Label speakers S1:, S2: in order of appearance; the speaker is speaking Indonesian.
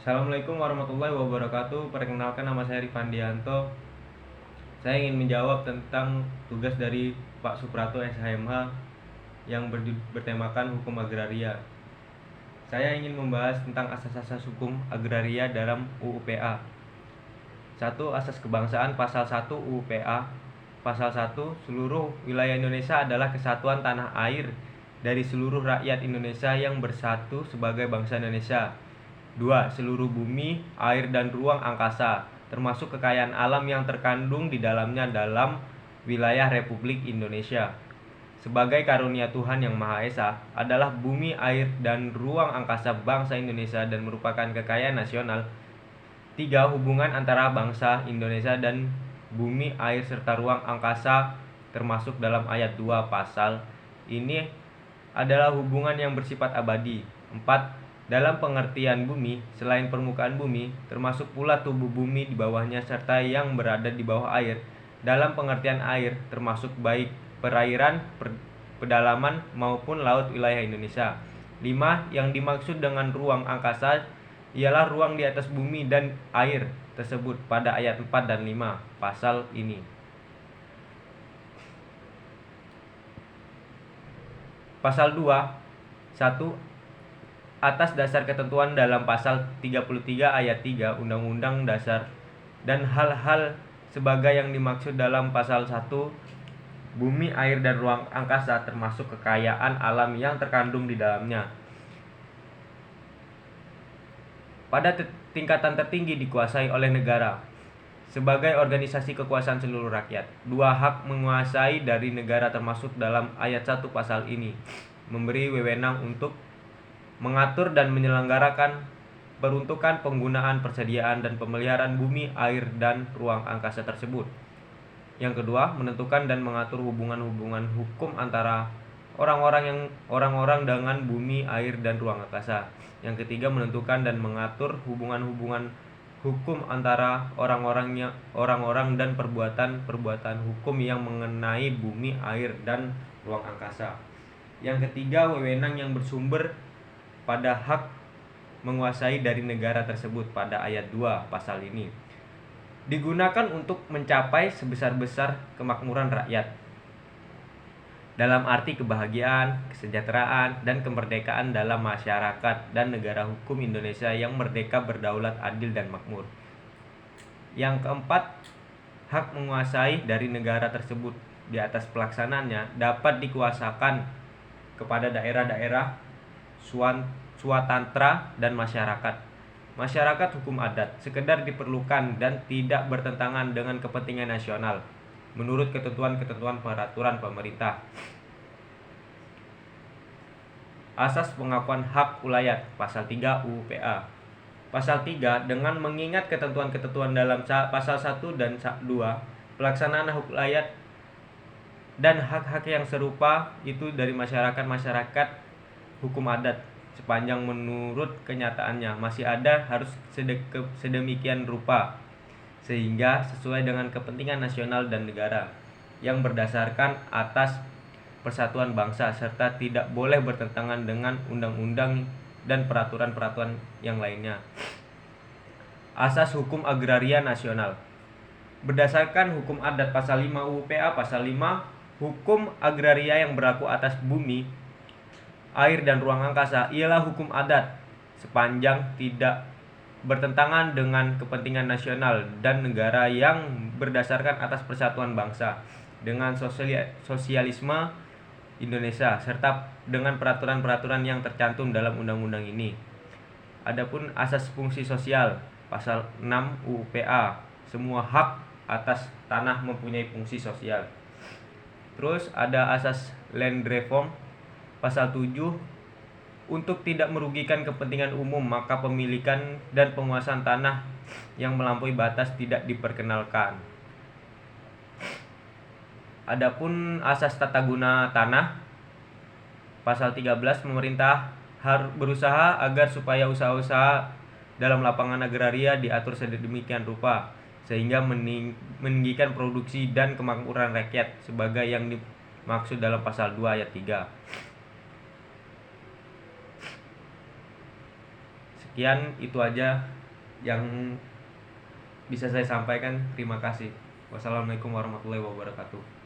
S1: Assalamualaikum warahmatullahi wabarakatuh. Perkenalkan, nama saya Rifandianto. Saya ingin menjawab tentang tugas dari Pak Suprato SHMH yang bertemakan hukum agraria. Saya ingin membahas tentang asas-asas hukum agraria dalam UU PA. 1. Asas kebangsaan. Pasal 1 UU PA. Pasal 1. Seluruh wilayah Indonesia adalah kesatuan tanah air dari seluruh rakyat Indonesia yang bersatu sebagai bangsa Indonesia. 2. Seluruh bumi, air, dan ruang angkasa, termasuk kekayaan alam yang terkandung di dalamnya dalam wilayah Republik Indonesia, sebagai karunia Tuhan Yang Maha Esa, adalah bumi, air, dan ruang angkasa bangsa Indonesia dan merupakan kekayaan nasional. 3. Hubungan antara bangsa Indonesia dan bumi, air, serta ruang angkasa termasuk dalam ayat 2 pasal ini adalah hubungan yang bersifat abadi. 4. Dalam pengertian bumi, selain permukaan bumi, termasuk pula tubuh bumi di bawahnya serta yang berada di bawah air. Dalam pengertian air, termasuk baik perairan, pedalaman, maupun laut wilayah Indonesia. 5. Yang dimaksud dengan ruang angkasa ialah ruang di atas bumi dan air tersebut pada ayat 4 dan 5 pasal ini. Pasal 2. 1. Atas dasar ketentuan dalam pasal 33 ayat 3 Undang-Undang Dasar dan hal-hal sebagai yang dimaksud dalam pasal 1, bumi, air, dan ruang angkasa termasuk kekayaan alam yang terkandung di dalamnya, pada tingkatan tertinggi dikuasai oleh negara sebagai organisasi kekuasaan seluruh rakyat. 2. Hak menguasai dari negara termasuk dalam ayat 1 pasal ini memberi wewenang untuk mengatur dan menyelenggarakan peruntukan, penggunaan, persediaan, dan pemeliharaan bumi, air, dan ruang angkasa tersebut. Yang kedua, menentukan dan mengatur hubungan-hubungan hukum antara orang-orang dengan bumi, air, dan ruang angkasa. Yang ketiga, menentukan dan mengatur hubungan-hubungan hukum antara orang-orang dan perbuatan hukum yang mengenai bumi, air, dan ruang angkasa. Yang ketiga, wewenang yang bersumber pada hak menguasai dari negara tersebut pada ayat 2 pasal ini digunakan untuk mencapai sebesar-besar kemakmuran rakyat dalam arti kebahagiaan, kesejahteraan, dan kemerdekaan dalam masyarakat dan negara hukum Indonesia yang merdeka, berdaulat, adil, dan makmur. Yang keempat, hak menguasai dari negara tersebut di atas pelaksanaannya dapat dikuasakan kepada daerah-daerah swatantra dan masyarakat hukum adat sekedar diperlukan dan tidak bertentangan dengan kepentingan nasional menurut ketentuan peraturan pemerintah. Asas pengakuan hak ulayat pasal 3 UU PA. Pasal 3, dengan mengingat ketentuan-ketentuan dalam pasal 1 dan 2, pelaksanaan hak ulayat dan hak-hak yang serupa itu dari masyarakat hukum adat sepanjang menurut kenyataannya masih ada harus sedemikian rupa sehingga sesuai dengan kepentingan nasional dan negara yang berdasarkan atas persatuan bangsa serta tidak boleh bertentangan dengan undang-undang dan peraturan-peraturan yang lainnya. Asas hukum agraria nasional. Berdasarkan hukum adat pasal 5 UU PA pasal 5, hukum agraria yang berlaku atas bumi, air, dan ruang angkasa ialah hukum adat sepanjang tidak bertentangan dengan kepentingan nasional dan negara yang berdasarkan atas persatuan bangsa dengan sosialisme Indonesia serta dengan peraturan-peraturan yang tercantum dalam undang-undang ini. Adapun asas fungsi sosial pasal 6 UU PA, semua hak atas tanah mempunyai fungsi sosial. Terus ada asas land reform pasal 7, untuk tidak merugikan kepentingan umum maka pemilikan dan penguasaan tanah yang melampaui batas tidak diperkenalkan. Adapun asas tata guna tanah pasal 13, pemerintah harus berusaha agar supaya usaha-usaha dalam lapangan agraria diatur sedemikian rupa sehingga meninggikan produksi dan kemakmuran rakyat sebagai yang dimaksud dalam pasal 2 ayat 3. Sekian, itu aja. yang bisa saya sampaikan. Terima kasih. Wassalamualaikum warahmatullahi wabarakatuh.